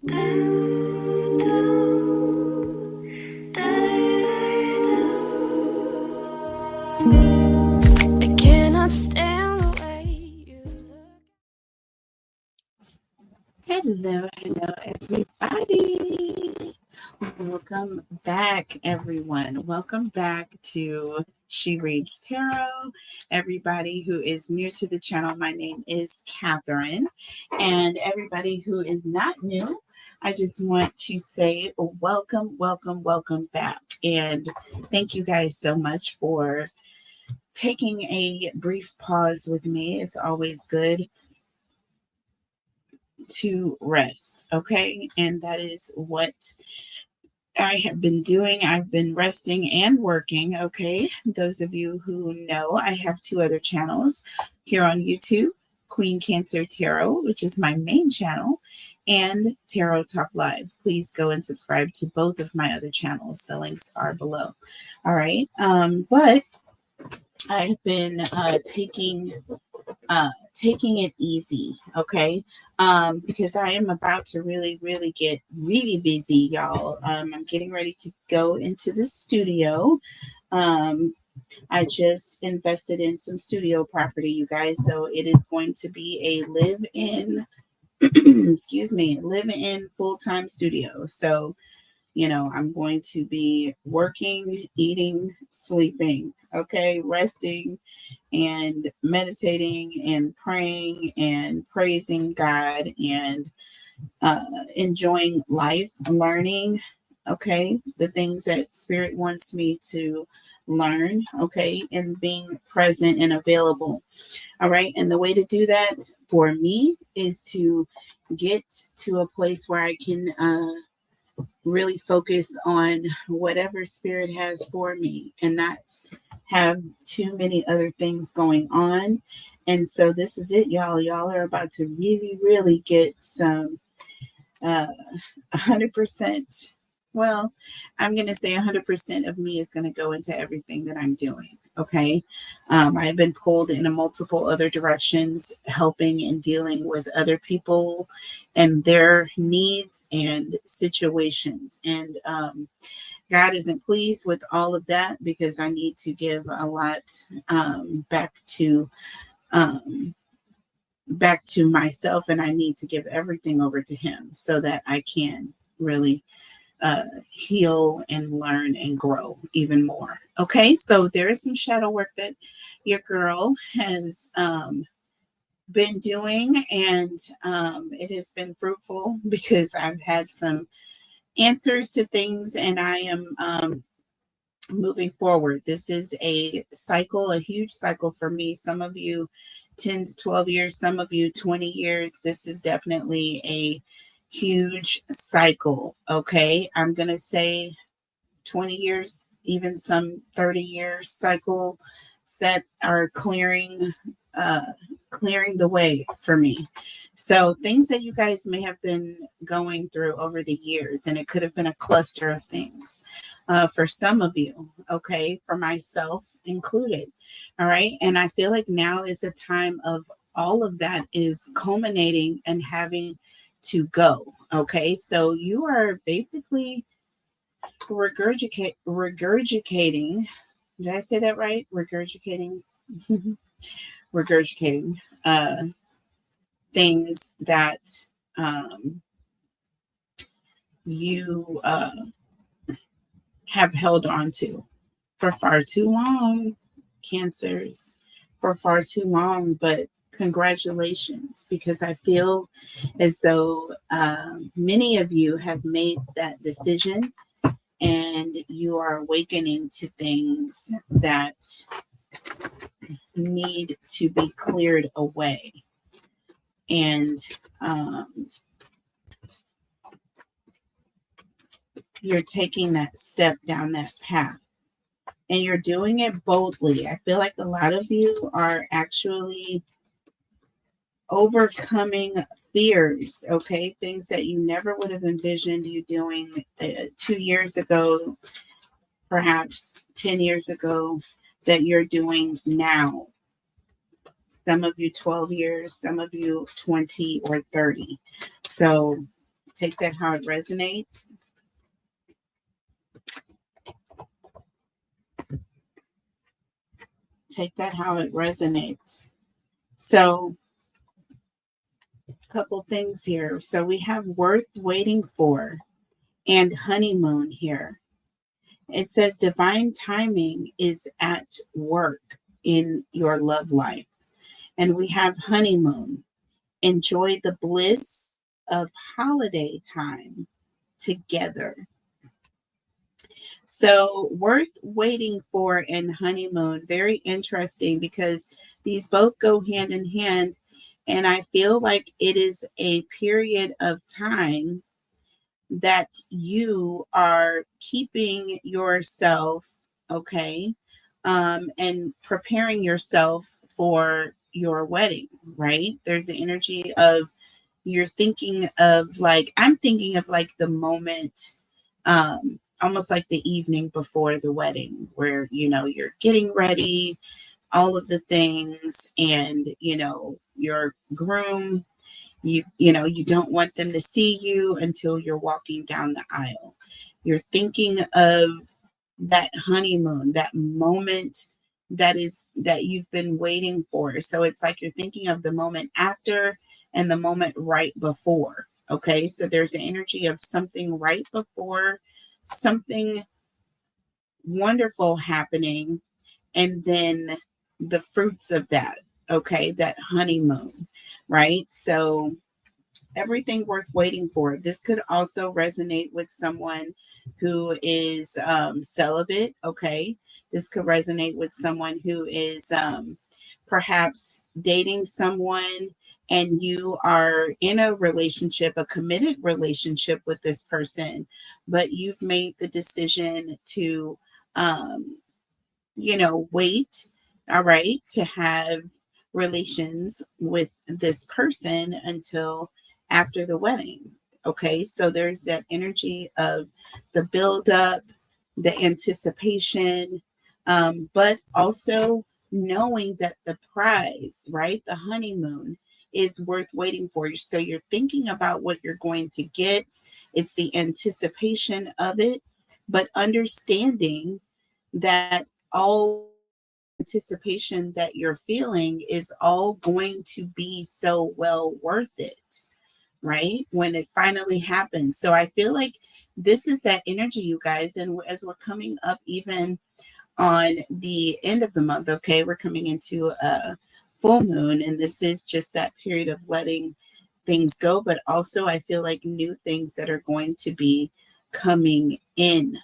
I cannot stand the way you look. Hello, everybody. Welcome back, everyone. Welcome back to She Reads Tarot. Everybody who is new to the channel, my name is Catherine. And everybody who is not new, I just want to say welcome, welcome, welcome back. And thank you guys so much for taking a brief pause with me. It's always good to rest, okay? And that is what I have been doing. I've been resting and working, okay? Those of you who know, I have two other channels here on YouTube, Queen Cancer Tarot, which is my main channel, and Tarot Talk Live. Please go and subscribe to both of my other channels. The links are below. All right. But I've been taking it easy, okay? Because I am about to really get really busy, y'all. I'm getting ready to go into the studio. I just invested in some studio property, you guys, so it is going to be a live-in, live-in full-time studio. So, you know, I'm going to be working, eating, sleeping, okay, resting, and meditating and praying and praising God and enjoying life, learning, okay, the things that Spirit wants me to learn, okay, and being present and available. All right. And the way to do that for me is to get to a place where I can really focus on whatever Spirit has for me and not have too many other things going on. And so this is it, y'all. Y'all are about to really get some 100%. Well, I'm going to say 100% of me is going to go into everything that I'm doing. Okay. I have been pulled in multiple other directions, helping and dealing with other people and their needs and situations. And God isn't pleased with all of that because I need to give a lot back to myself, and I need to give everything over to Him so that I can really heal and learn and grow even more. Okay, so there is some shadow work that your girl has been doing, and it has been fruitful because I've had some answers to things, and I am moving forward. This is a cycle, a huge cycle for me. Some of you 10 to 12 years, some of you 20 years. This is definitely a huge cycle. Okay. I'm going to say 20 years, even some 30 years cycles that are clearing the way for me. So things that you guys may have been going through over the years, and it could have been a cluster of things for some of you, okay, for myself included. All right. And I feel like now is the time of all of that is culminating and having to go. Okay. So you are basically regurgitating. Did I say that right? Regurgitating. Regurgitating things that you have held on to for far too long, Cancers, for far too long. But congratulations, because I feel as though many of you have made that decision and you are awakening to things that need to be cleared away. And you're taking that step down that path, and you're doing it boldly. I feel like a lot of you are actually overcoming fears, okay? Things that you never would have envisioned you doing 2 years ago, perhaps 10 years ago, that you're doing now. Some of you 12 years, some of you 20 or 30. So Take that how it resonates. Take that how it resonates. So, a couple things here. So we have worth waiting for and honeymoon here. It says divine timing is at work in your love life. And we have honeymoon. Enjoy the bliss of holiday time together. So, worth waiting for and honeymoon, very interesting because these both go hand in hand. And I feel like it is a period of time that you are keeping yourself, okay, and preparing yourself for your wedding, right? There's the energy of you're thinking of like, I'm thinking of like the moment, almost like the evening before the wedding, where, you know, you're getting ready, all of the things, and, you know, your groom, you know, you don't want them to see you until you're walking down the aisle. You're thinking of that honeymoon, that moment that you've been waiting for. So it's like you're thinking of the moment after and the moment right before. Okay, so there's an energy of something right before, something wonderful happening, and then the fruits of that. Okay, that honeymoon, right? So everything worth waiting for. This could also resonate with someone who is celibate. Okay. This could resonate with someone who is perhaps dating someone and you are in a relationship, a committed relationship with this person, but you've made the decision to, um, you know, wait, all right, to have relations with this person until after the wedding. Okay, so there's that energy of the buildup, the anticipation, but also knowing that the prize, right, the honeymoon, is worth waiting for. So you're thinking about what you're going to get, it's the anticipation of it, but understanding that all anticipation that you're feeling is all going to be so well worth it, right? When it finally happens. So I feel like this is that energy, you guys. And as we're coming up even on the end of the month, okay, we're coming into a full moon, and this is just that period of letting things go, but also I feel like new things that are going to be coming in,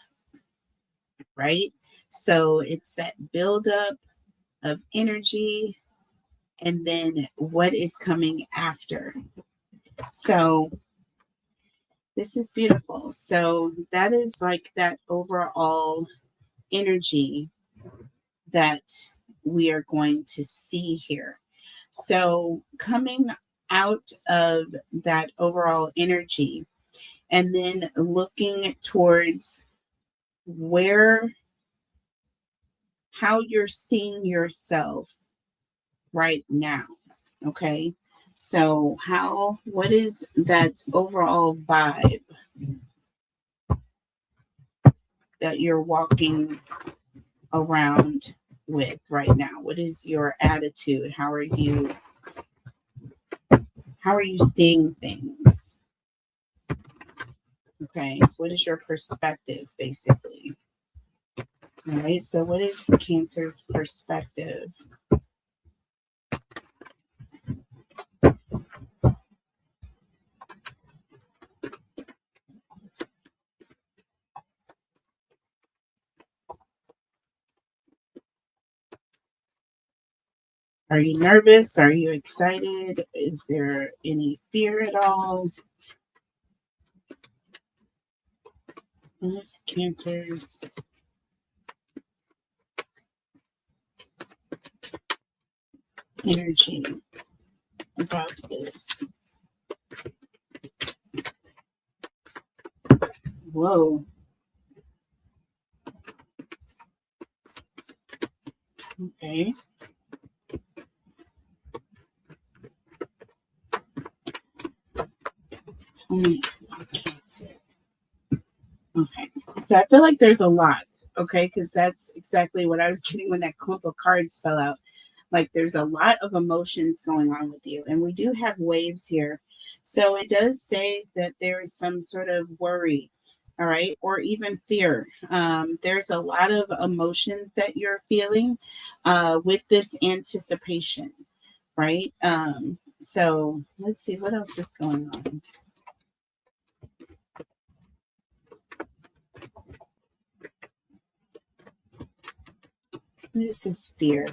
right? So it's that buildup of energy and then what is coming after. So this is beautiful. So that is like that overall energy that we are going to see here. So coming out of that overall energy and then looking towards where, how you're seeing yourself right now. Okay. So what is that overall vibe that you're walking around with right now? What is your attitude? How are you seeing things? Okay. What is your perspective basically? All right. So what is Cancer's perspective? Are you nervous? Are you excited? Is there any fear at all? What's Cancer's energy about this? Whoa. Okay. Cancer. Okay. So I feel like there's a lot. Okay. Because that's exactly what I was getting when that clump of cards fell out. Like there's a lot of emotions going on with you. And we do have waves here. So it does say that there is some sort of worry, all right, or even fear. There's a lot of emotions that you're feeling with this anticipation, right? So let's see what else is going on. What is this fear?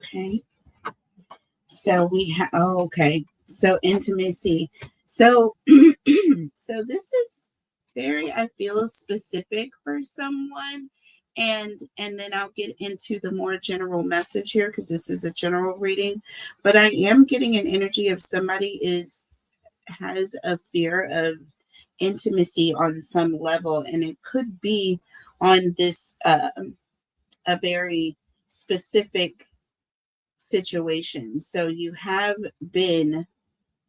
Okay. So we have, oh, okay. So intimacy. So, so this is very, I feel, specific for someone. And then I'll get into the more general message here because this is a general reading. But I am getting an energy of somebody has a fear of intimacy on some level, and it could be on this a very specific situation. So you have been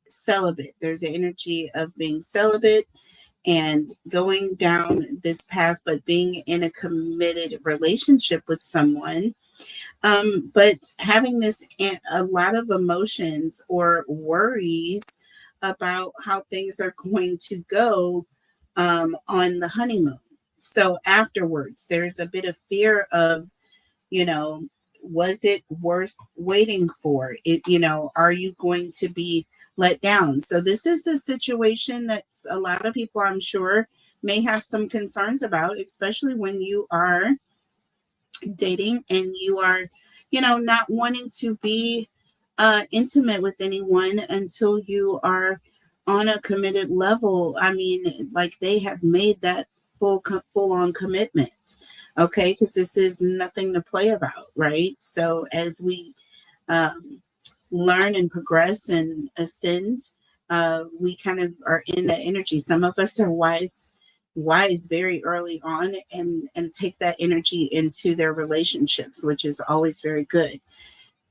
celibate. There's an energy of being celibate and going down this path, but being in a committed relationship with someone. But having a lot of emotions or worries about how things are going to go on the honeymoon. So afterwards, there's a bit of fear of, you know, was it worth waiting for it? Are you going to be let down? So this is a situation that's a lot of people, I'm sure, may have some concerns about, especially when you are dating and you are, not wanting to be intimate with anyone until you are on a committed level. I mean, like they have made that full on commitment. Okay, because this is nothing to play about, right? So as we um, learn and progress and ascend, we kind of are in that energy. Some of us are wise very early on and take that energy into their relationships, which is always very good.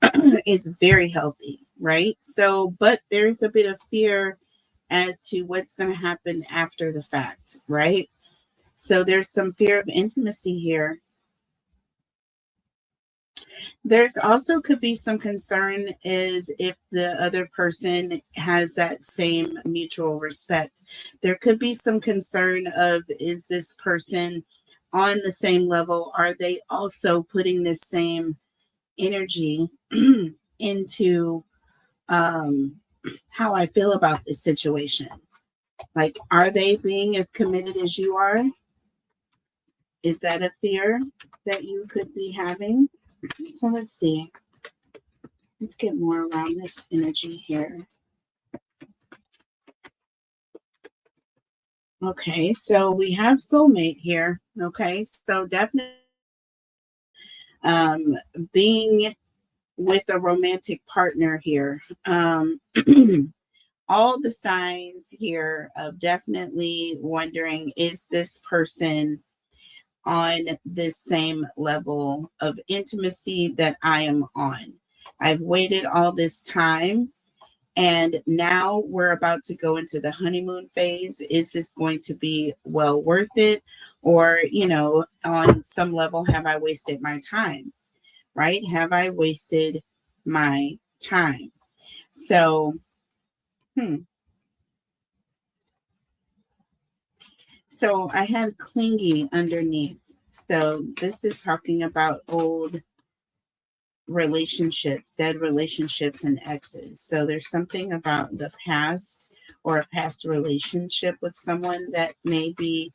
It's very healthy, right? So, but there's a bit of fear as to what's going to happen after the fact, right? So there's some fear of intimacy here. There's also could be some concern is if the other person has that same mutual respect. There could be some concern of is this person on the same level? Are they also putting the same energy into how I feel about this situation? Like, are they being as committed as you are? Is that a fear that you could be having? So let's see. Let's get more around this energy here. Okay, so we have soulmate here. Okay, so definitely um, being with a romantic partner here. All the signs here of definitely wondering, is this person on this same level of intimacy that I am on? I've waited all this time and now we're about to go into the honeymoon phase. Is this going to be well worth it? Or, on some level, have I wasted my time? Right? Have I wasted my time? So, So I had clingy underneath. So this is talking about old relationships, dead relationships, and exes. So there's something about the past or a past relationship with someone that may be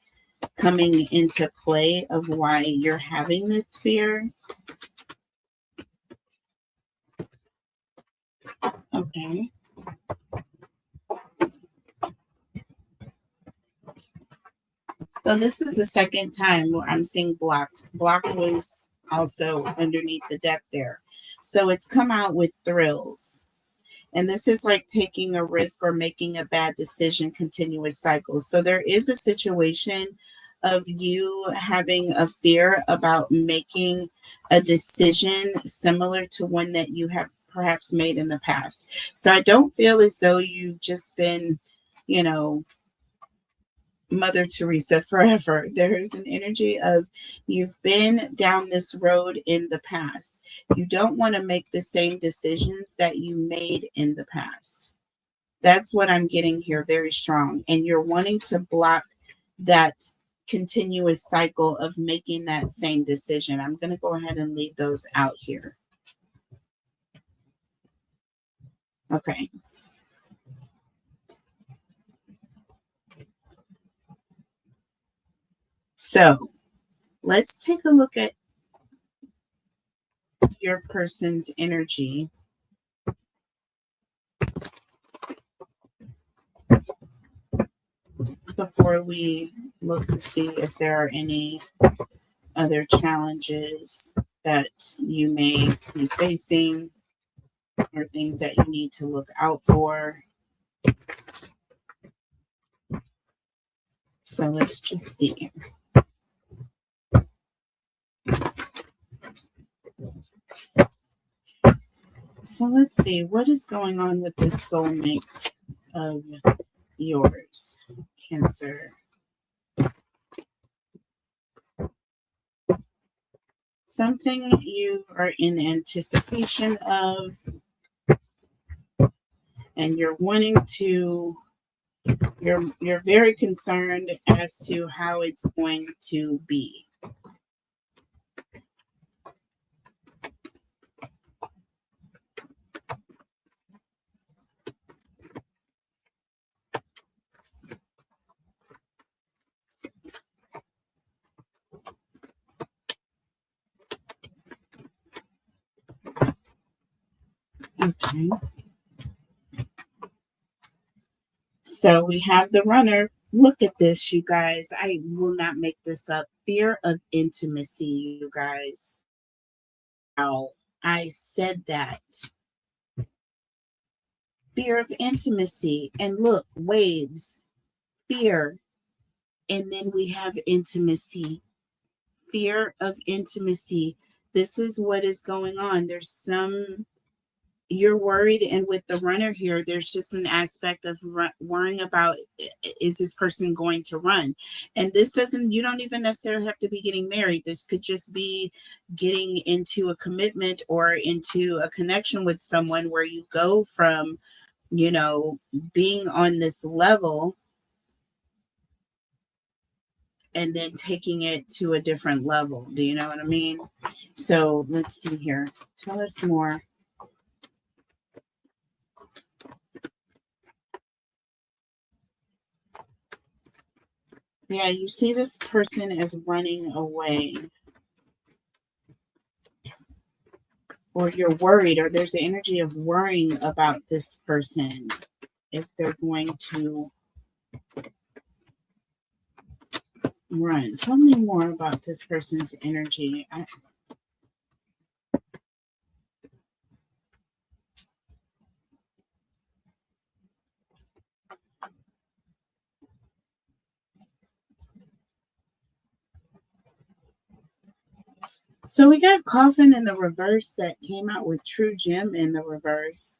coming into play of why you're having this fear. Okay. So this is the second time where I'm seeing blocked. Blocked was also underneath the deck there. So it's come out with thrills. And this is like taking a risk or making a bad decision, continuous cycles. So there is a situation of you having a fear about making a decision similar to one that you have perhaps made in the past. So I don't feel as though you've just been, you know, Mother Teresa forever. There's an energy of you've been down this road in the past. You don't want to make the same decisions that you made in the past. That's what I'm getting here very strong. And you're wanting to block that continuous cycle of making that same decision. I'm going to go ahead and leave those out here. Okay. So let's take a look at your person's energy. Before we look to see if there are any other challenges that you may be facing or things that you need to look out for. So let's just see. So let's see, what is going on with this soulmate of yours, Cancer? Something you are in anticipation of, and you're wanting to, you're very concerned as to how it's going to be. Okay. So we have the runner. Look at this, you guys. I will not make this up. Fear of intimacy, you guys. Wow. I said that. Fear of intimacy. And look, waves, fear. And then we have intimacy. Fear of intimacy. This is what is going on. There's some, you're worried, and with the runner here there's just an aspect of worrying about, is this person going to run? And this doesn't, you don't even necessarily have to be getting married. This could just be getting into a commitment or into a connection with someone where you go from, you know, being on this level and then taking it to a different level. Do you know what I mean? So let's see here, tell us more. Yeah, you see this person as running away, or you're worried, or there's the energy of worrying about this person if they're going to run. Tell me more about this person's energy. So we got Coffin in the reverse that came out with True Gem in the reverse.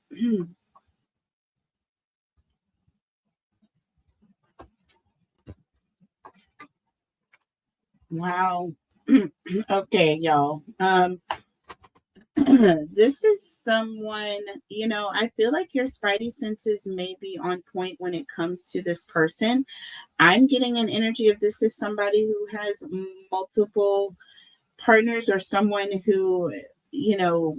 Wow. Okay, y'all. This is someone, you know, I feel like your spidey senses may be on point when it comes to this person. I'm getting an energy of this is somebody who has multiple partners, or someone who, you know,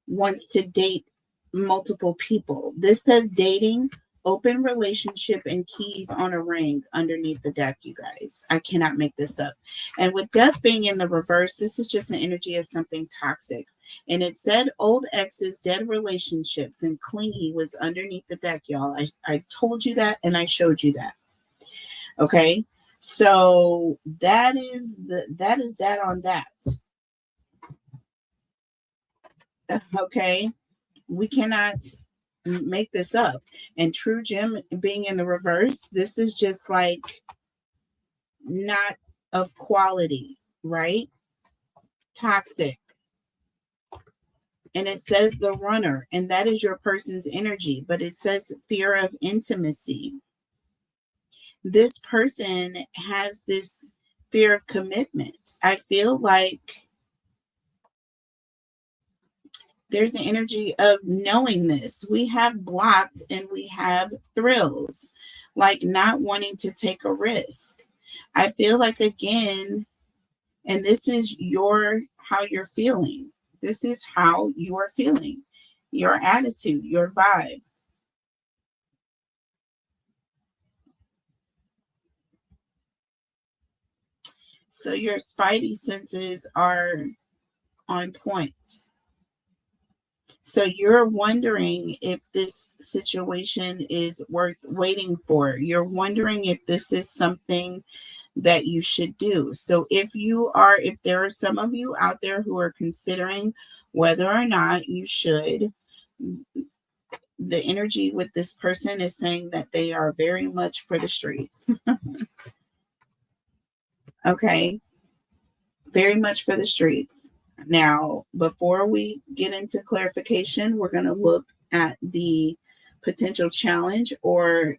wants to date multiple people. This says dating, open relationship, and keys on a ring underneath the deck, you guys. I cannot make this up. And with death being in the reverse, this is just an energy of something toxic. And it said old exes, dead relationships, and clingy was underneath the deck, y'all. I told you that, and I showed you that. Okay. So that is that on that. Okay. We cannot make this up. And true gem being in the reverse, this is just like not of quality, right? Toxic. And it says the runner, and that is your person's energy, but it says fear of intimacy. This person has this fear of commitment. I feel like there's an energy of knowing this. We have blocked and we have thrills, like not wanting to take a risk. I feel like, again, and this is how you're feeling. This is how you are feeling, your attitude, your vibe. So your spidey senses are on point. So you're wondering if this situation is worth waiting for. You're wondering if this is something that you should do. So if there are some of you out there who are considering whether or not you should, the energy with this person is saying that they are very much for the streets. Okay. Very much for the streets. Now, before we get into clarification, we're going to look at the potential challenge or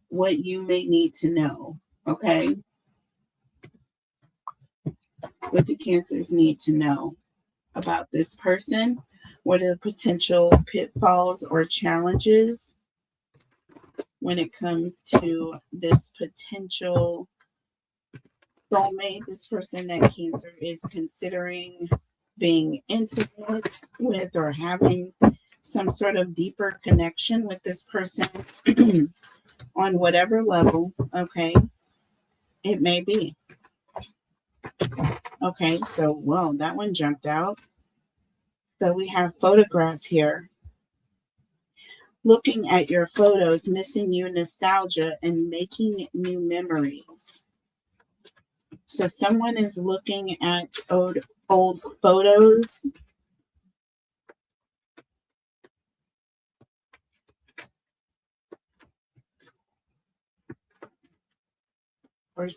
what you may need to know. Okay. What do Cancers need to know about this person? What are the potential pitfalls or challenges when it comes to this potential soulmate, this person that Cancer is considering being intimate with or having some sort of deeper connection with this person on whatever level, okay, it may be. Okay, so, well, that one jumped out. So we have photograph here. Looking at your photos, missing you nostalgia and making new memories. So someone is looking at old photos. Or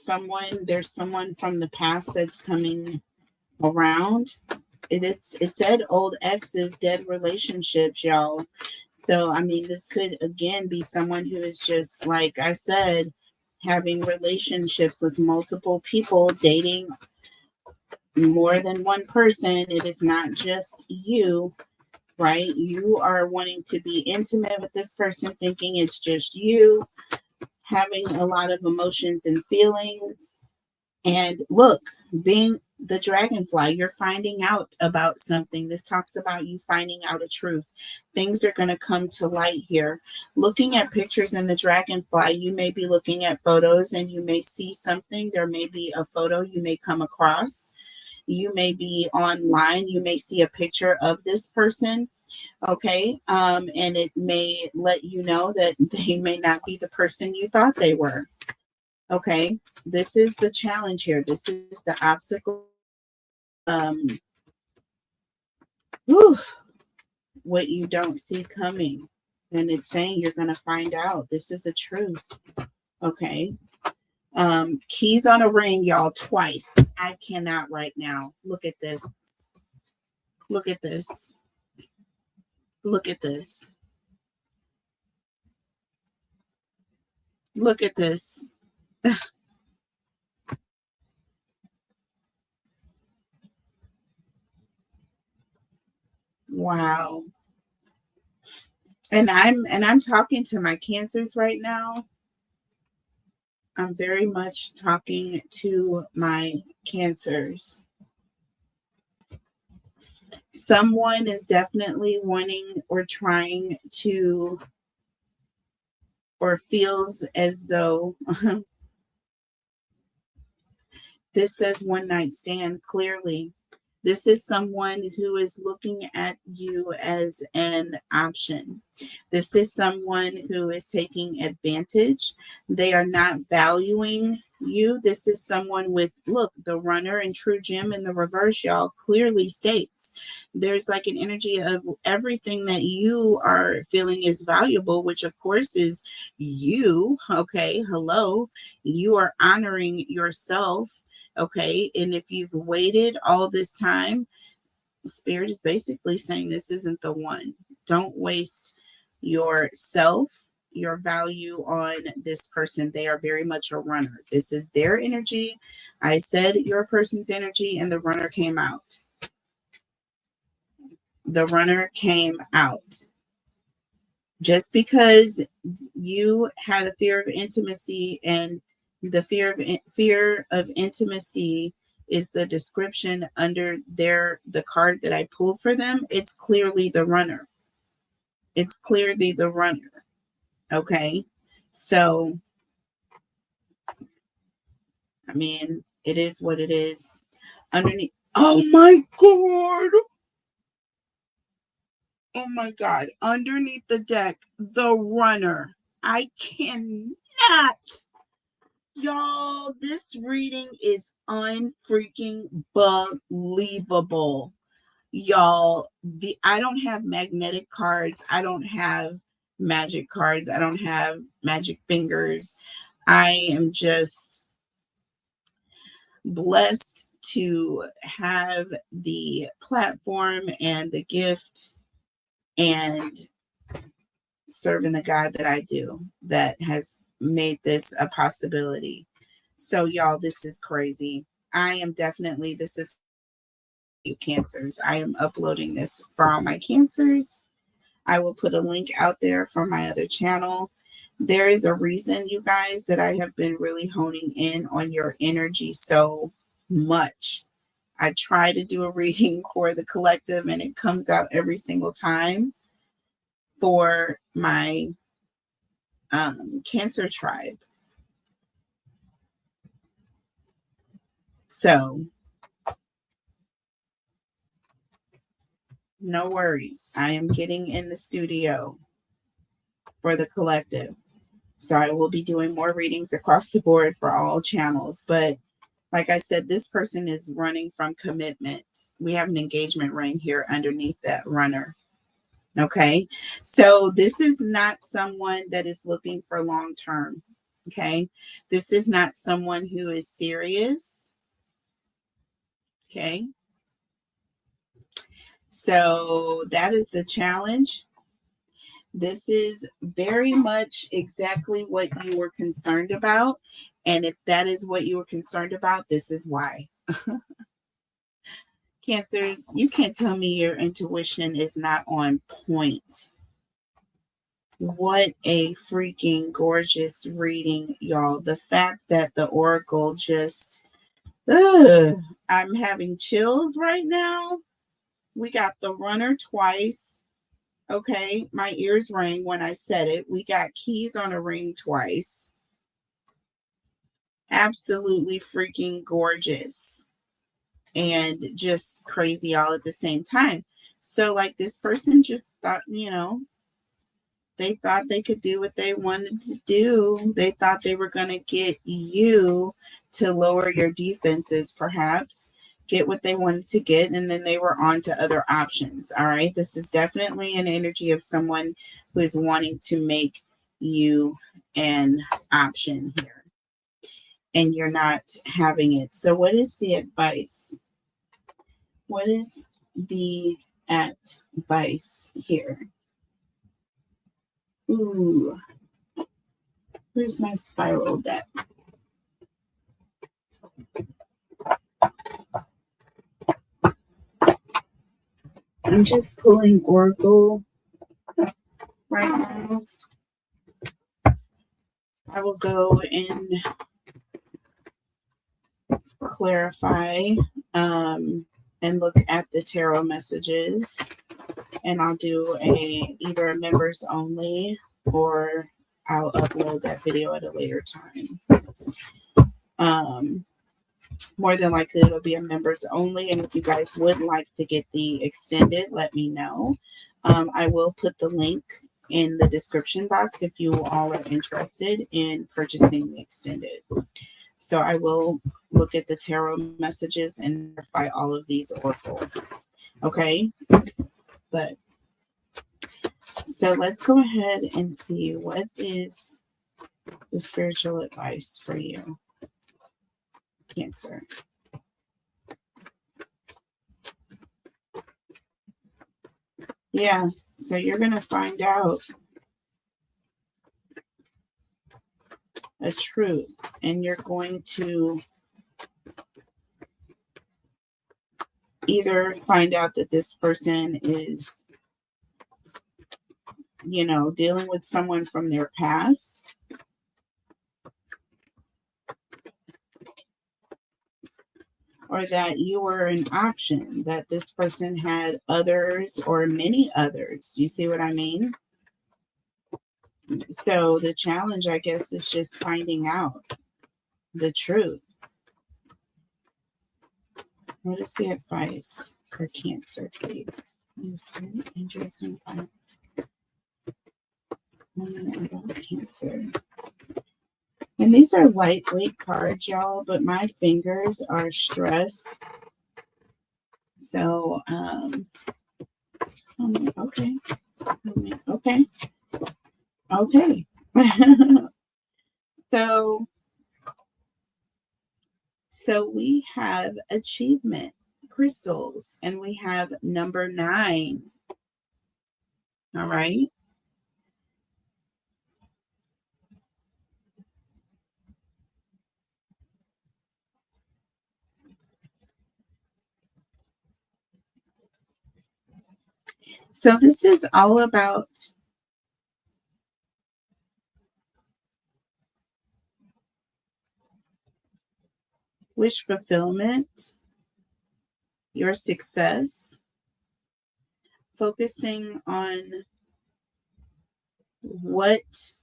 there's someone from the past that's coming around. It said old exes, dead relationships, y'all. So, I mean, this could, again, be someone who is just, like I said, having relationships with multiple people, dating more than one person. It is not just you, right? You are wanting to be intimate with this person, thinking it's just you, having a lot of emotions and feelings. And look, being the dragonfly, you're finding out about something. This talks about you finding out a truth. Things are going to come to light here. Looking at pictures in the dragonfly, you may be looking at photos and you may see something. There may be a photo you may come across. You may be online. You may see a picture of this person. Okay. And it may let you know that they may not be the person you thought they were. Okay. This is the challenge here. This is the obstacle. What you don't see coming. And it's saying you're going to find out. This is a truth. Okay. Keys on a ring, y'all, twice. I cannot right now. Look at this. Look at this. Look at this. Look at this. Wow. And I'm talking to my Cancers right now. I'm very much talking to my Cancers. Someone is definitely wanting or trying to, or feels as though this says one night stand clearly. This is someone who is looking at you as an option. This is someone who is taking advantage. They are not valuing you. This is someone with, look, the runner and true gem in the reverse, y'all, clearly states there's like an energy of everything that you are feeling is valuable, which of course is you. Okay, hello. You are honoring yourself. Okay, and if you've waited all this time, Spirit is basically saying this isn't the one. Don't waste yourself, your value on this person. They are very much a runner. This is their energy. I said your person's energy, and the runner came out. The runner came out. Just because you had a fear of intimacy, and the fear of intimacy is the description under the card that I pulled for them, it's clearly the runner. It's clearly the runner. Okay. So, I mean, it is what it is. Underneath. Oh my God. Oh my God. Underneath the deck, the runner. I cannot. Y'all, this reading is unfreaking believable. Y'all, I don't have magnetic cards. I don't have magic cards. I don't have magic fingers. I am just blessed to have the platform and the gift and serving the God that I do that has made this a possibility. So y'all, this is crazy. This is you Cancers. I am uploading this for all my Cancers. I will put a link out there for my other channel. There is a reason, you guys, that I have been really honing in on your energy so much. I try to do a reading for the collective, and it comes out every single time for my Cancer tribe. So no worries. I am getting in the studio for the collective. So I will be doing more readings across the board for all channels. But like I said, this person is running from commitment. We have an engagement ring here underneath that runner. Okay. So this is not someone that is looking for long term. Okay. This is not someone who is serious. Okay. So that is the challenge. This is very much exactly what you were concerned about. And if that is what you were concerned about, this is why. Cancers, you can't tell me your intuition is not on point. What a freaking gorgeous reading, y'all. The fact that the Oracle just, I'm having chills right now. We got the runner twice. Okay, my ears rang when I said it. We got keys on a ring twice. Absolutely freaking gorgeous. And just crazy all at the same time. So like this person just thought, they thought they could do what they wanted to do. They thought they were going to get you to lower your defenses, perhaps, get what they wanted to get, and then they were on to other options. All right. This is definitely an energy of someone who is wanting to make you an option here, and you're not having it. So what is the advice? What is the advice here? Ooh, where's my spiral deck? I'm just pulling Oracle right now. I will go and clarify and look at the tarot messages, and I'll do either a members only, or I'll upload that video at a later time. More than likely, it'll be a members only. And if you guys would like to get the extended, let me know. I will put the link in the description box if you all are interested in purchasing the extended. So I will look at the tarot messages and verify all of these oracles. Okay. But so let's go ahead and see what is the spiritual advice for you, Cancer. Yeah, so you're going to find out a truth, and you're going to either find out that this person is, dealing with someone from their past, or that you were an option, that this person had others or many others. Do you see what I mean? So the challenge, I guess, is just finding out the truth. What is the advice for Cancer, please? Interesting. About Cancer. And these are lightweight cards, y'all, but my fingers are stressed. So, okay. So we have achievement crystals, and we have number 9. All right. So this is all about wish fulfillment, your success, focusing on what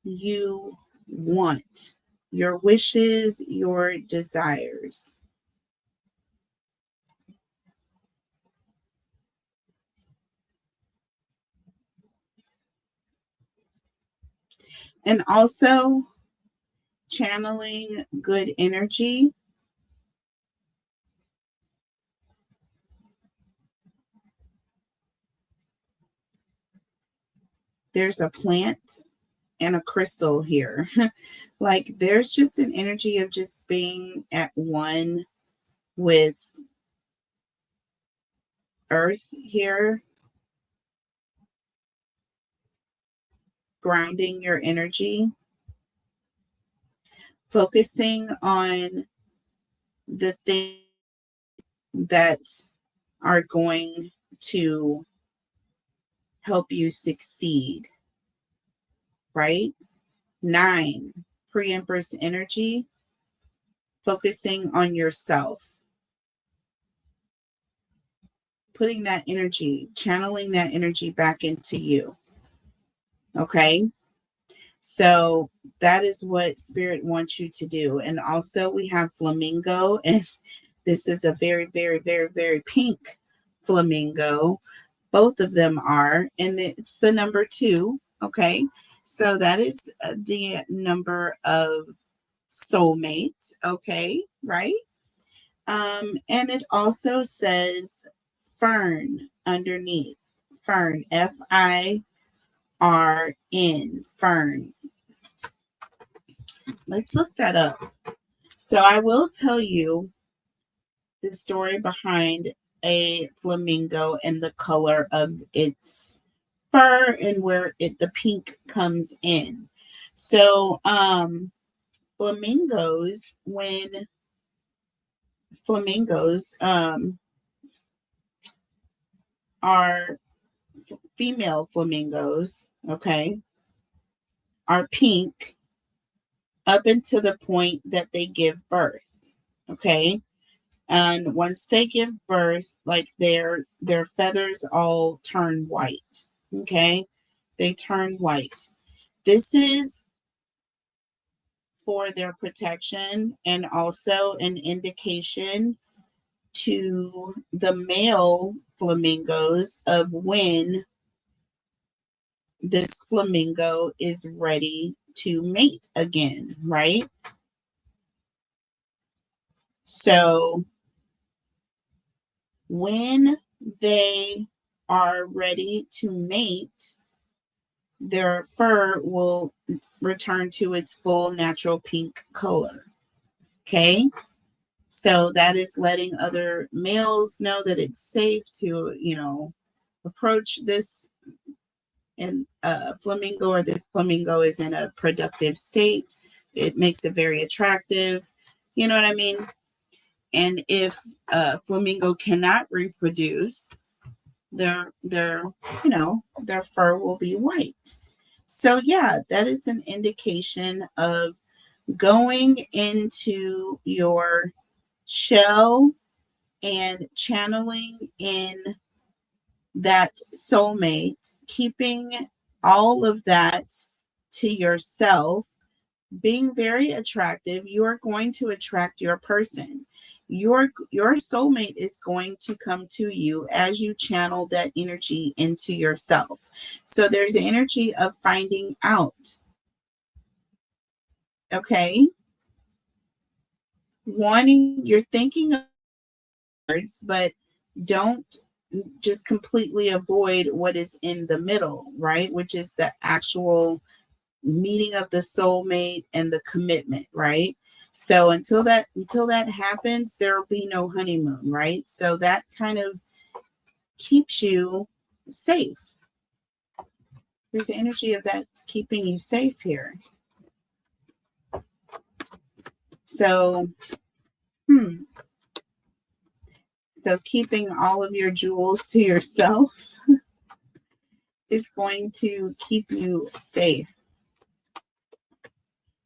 you want, your wishes, your desires. And also channeling good energy. There's a plant and a crystal here. Like there's just an energy of just being at one with earth here, grounding your energy, focusing on the things that are going to help you succeed, right? 9, pre-empress energy, focusing on yourself, putting that energy, channeling that energy back into you. Okay. So that is what Spirit wants you to do. And also we have flamingo, and this is a very, very, very, very pink flamingo. Both of them are, and it's the number 2. Okay. So that is the number of soulmates. Okay. Right. And it also says fern underneath. Fern, FIRN, fern. Let's look that up. So I will tell you the story behind a flamingo and the color of its fur and where the pink comes in. So flamingos are female flamingos, okay, are pink up until the point that they give birth, okay? And once they give birth, like their feathers all turn white, okay? They turn white. This is for their protection, and also an indication to the male flamingos of when this flamingo is ready to mate again, right? So when they are ready to mate, their fur will return to its full natural pink color. Okay. So that is letting other males know that it's safe to, approach this and flamingo, or this flamingo is in a productive state. It makes it very attractive. You know what I mean? And if flamingo cannot reproduce, their fur will be white. So yeah, that is an indication of going into your shell and channeling in that soulmate, keeping all of that to yourself, being very attractive. You are going to attract your person. Your soulmate is going to come to you as you channel that energy into yourself. So there's an energy of finding out. Okay. You're thinking of words, but don't just completely avoid what is in the middle, right? Which is the actual meeting of the soulmate and the commitment, right? So until that happens, there will be no honeymoon, right? So that kind of keeps you safe. There's the energy of that's keeping you safe here. So, so keeping all of your jewels to yourself is going to keep you safe.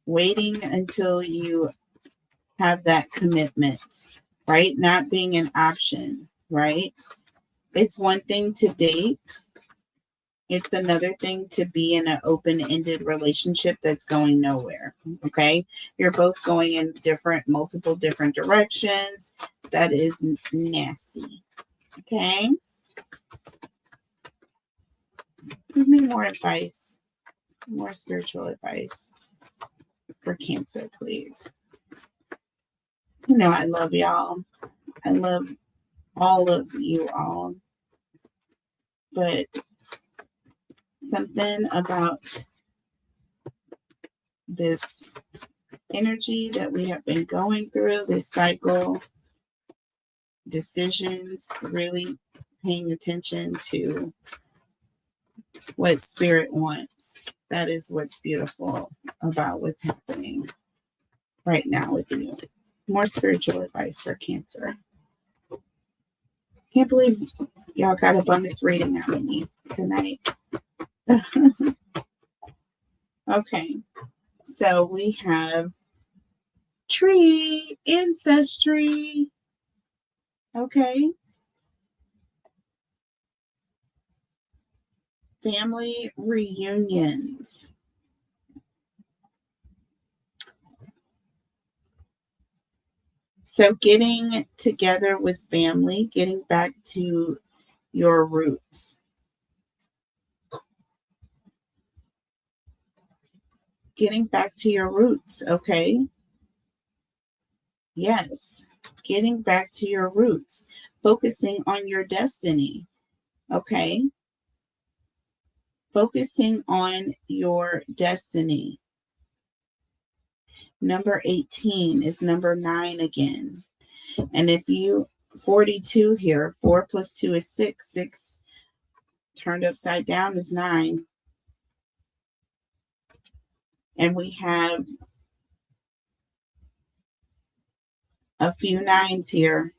Waiting until you have that commitment, right? Not being an option, right? It's one thing to date. It's another thing to be in an open-ended relationship that's going nowhere. Okay. You're both going in multiple different directions. That is nasty. Okay. Give me more advice, more spiritual advice for Cancer, please. You know, I love y'all. I love all of you all. But something about this energy that we have been going through, this cycle, decisions, really paying attention to what spirit wants. That is what's beautiful about what's happening right now with you. More spiritual advice for Cancer. Can't believe y'all got a bonus reading out of me tonight. Okay, so we have tree, ancestry. Okay. Family reunions. So getting together with family, getting back to your roots. Getting back to your roots, okay? Yes, getting back to your roots, focusing on your destiny, okay? Focusing on your destiny. Number 18 is number 9 again. And if you, 42 here, 4 plus 2 is 6. 6 turned upside down is 9. And we have a few 9s here.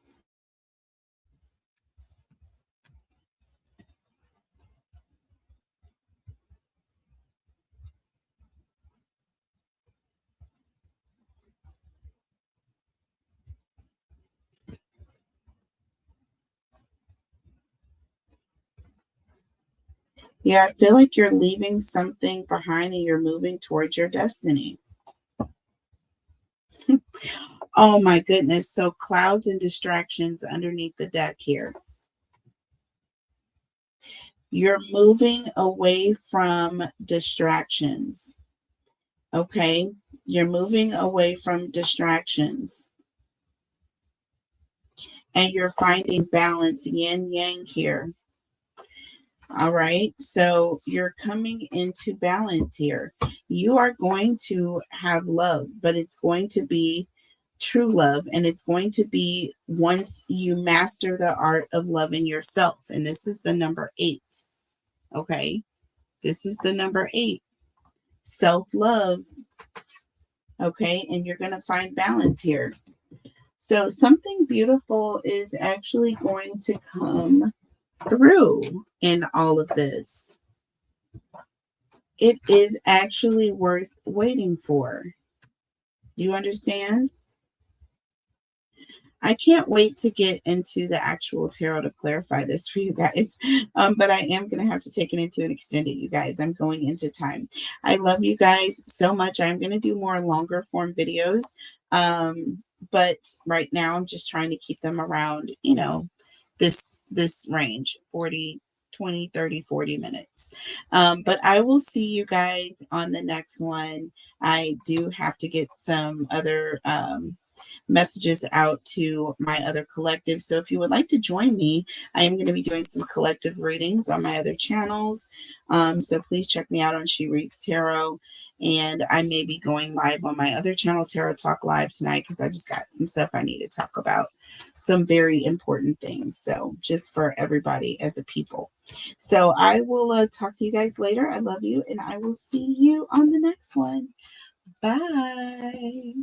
Yeah, I feel like you're leaving something behind and you're moving towards your destiny. Oh my goodness. So clouds and distractions underneath the deck here. You're moving away from distractions. Okay. You're moving away from distractions. And you're finding balance, yin yang here. All right. So you're coming into balance here. You are going to have love, but it's going to be true love. And it's going to be once you master the art of loving yourself. And this is the number 8. Okay. This is the number 8. Self-love. Okay. And you're going to find balance here. So something beautiful is actually going to come through in all of this. It is actually worth waiting for. Do you understand? I can't wait to get into the actual tarot to clarify this for you guys. But I am going to have to take it into an extended, you guys. I'm going into time. I love you guys so much. I'm going to do more longer form videos. But right now I'm just trying to keep them around, this range, 40, 20, 30, 40 minutes. But I will see you guys on the next one. I do have to get some other messages out to my other collective. So if you would like to join me, I am going to be doing some collective readings on my other channels. So please check me out on She Reads Tarot. And I may be going live on my other channel, Tarot Talk Live, tonight, because I just got some stuff I need to talk about. Some very important things. So just for everybody as a people. So I will talk to you guys later. I love you. And I will see you on the next one. Bye.